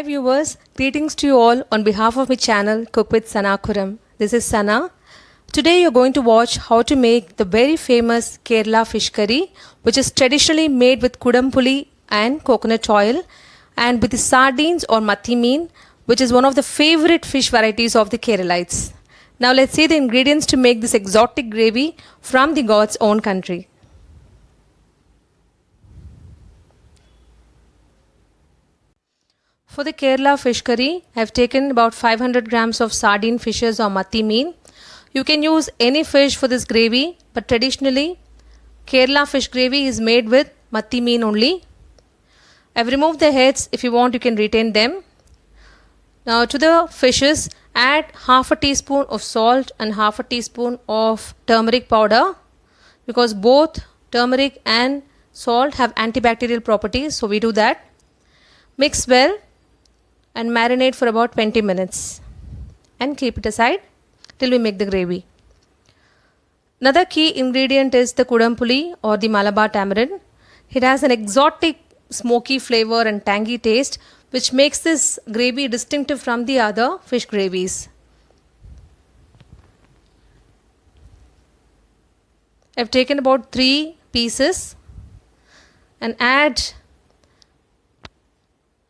viewers, greetings to you all on behalf of my channel Cook with Sanakuram. This is Sana. Today you're going to watch how to make the very famous Kerala fish curry, which is traditionally made with Kudampuli and coconut oil, and with the sardines or Mathi meen, which is one of the favorite fish varieties of the Keralites. Now let's see the ingredients to make this exotic gravy from the God's own country. For the Kerala fish curry, I have taken about 500 grams of sardine fishes or Mathi meen. You can use any fish for this gravy, but traditionally Kerala fish gravy is made with Mathi meen only. I have removed the heads. If you want, you can retain them. Now to the fishes, add half a teaspoon of salt and half a teaspoon of turmeric powder, because both turmeric and salt have antibacterial properties, so we do that. Mix well and marinate for about 20 minutes and keep it aside till we make the gravy. Another key ingredient is the Kudampuli or the Malabar tamarind. It has an exotic smoky flavor and tangy taste, which makes this gravy distinctive from the other fish gravies. I've taken about 3 pieces and add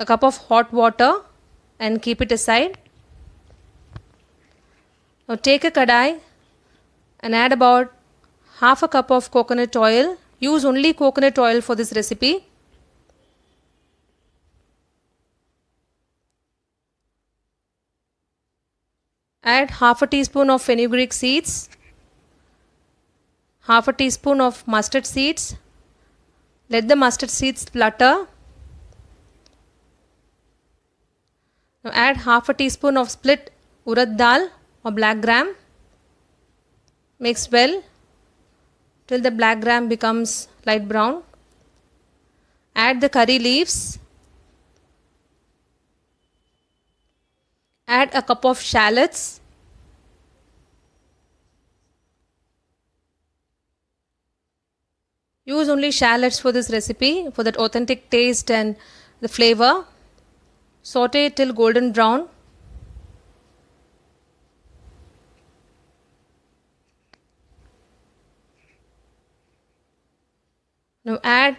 a cup of hot water and keep it aside. Now take a kadai and add about half a cup of coconut oil. Use only coconut oil for this recipe. Add half a teaspoon of fenugreek seeds, half a teaspoon of mustard seeds. Let the mustard seeds splutter. Now add half a teaspoon of split urad dal or black gram. Mix well till the black gram becomes light brown. Add the curry leaves. Add a cup of shallots. Use only shallots for this recipe for that authentic taste and the flavor. Saute it till golden brown. Now add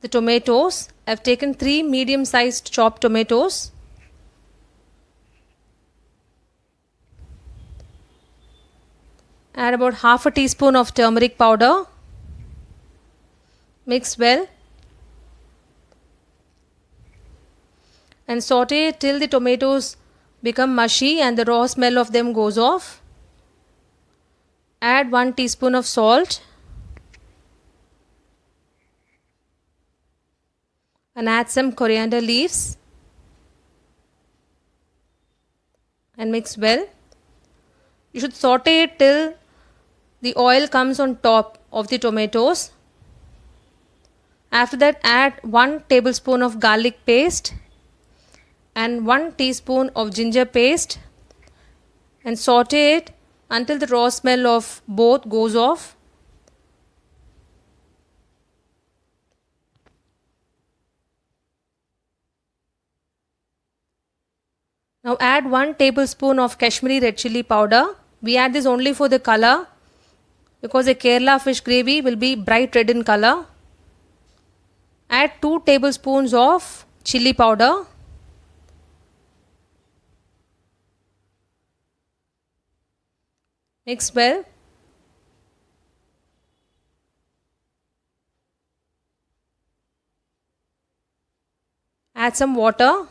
the tomatoes. I have taken 3 medium-sized chopped tomatoes. Add about half a teaspoon of turmeric powder. Mix well and saute till the tomatoes become mushy and the raw smell of them goes off. Add 1 teaspoon of salt and add some coriander leaves and mix well. You should saute it till the oil comes on top of the tomatoes. After that, add 1 tablespoon of garlic paste and 1 teaspoon of ginger paste and saute it until the raw smell of both goes off. Now add 1 tablespoon of Kashmiri red chilli powder. We add this only for the color, because a Kerala fish gravy will be bright red in color. Add 2 tablespoons of chilli powder. Mix well. Add some water.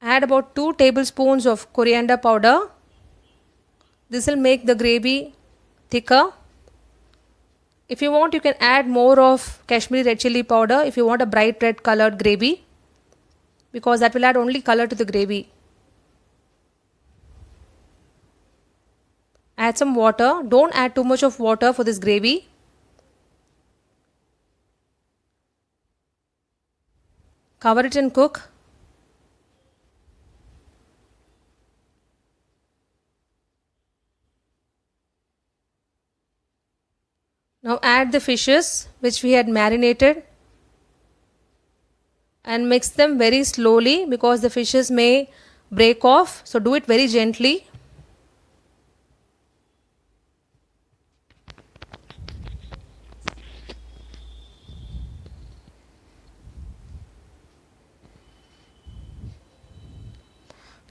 Add about 2 tablespoons of coriander powder. This will make the gravy thicker. If you want, you can add more of Kashmiri red chilli powder if you want a bright red colored gravy, because that will add only color to the gravy. Add some water. Don't add too much of water for this gravy. Cover it and cook. add the fishes which we had marinated and mix them very slowly because the fishes may break off. So do it very gently.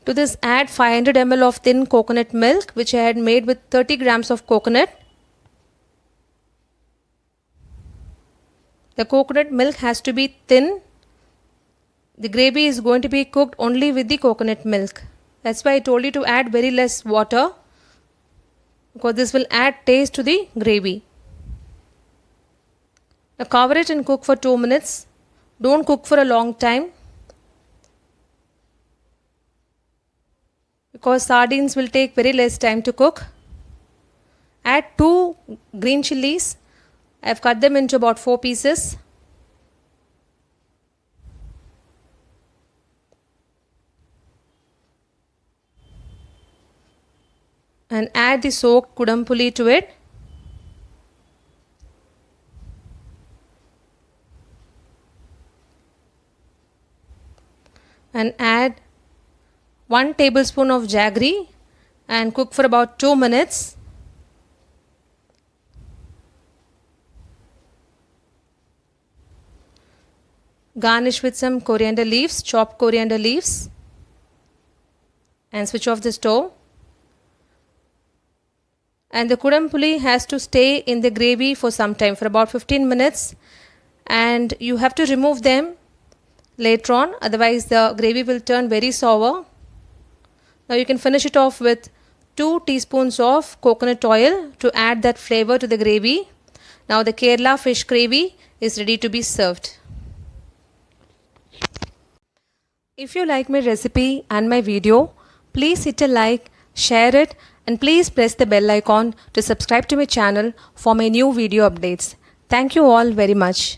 To this add 500 ml of thin coconut milk which I had made with 30 grams of coconut. The coconut milk has to be thin. The gravy is going to be cooked only with the coconut milk. That's why I told you to add very less water, because this will add taste to the gravy. Now cover it and cook for 2 minutes. Don't cook for a long time, because sardines will take very less time to cook. Add 2 green chilies. I've cut them into about 4 pieces. And add the soaked kudampuli to it. And add 1 tablespoon of jaggery and cook for about 2 minutes. Garnish with some coriander leaves, chopped coriander leaves, and switch off the stove. And the kudampuli has to stay in the gravy for some time, for about 15 minutes, and you have to remove them later on, otherwise the gravy will turn very sour. Now you can finish it off with 2 teaspoons of coconut oil to add that flavor to the gravy. Now the Kerala fish gravy is ready to be served. If you like my recipe and my video, please hit a like, share it, and please press the bell icon to subscribe to my channel for my new video updates. Thank you all very much.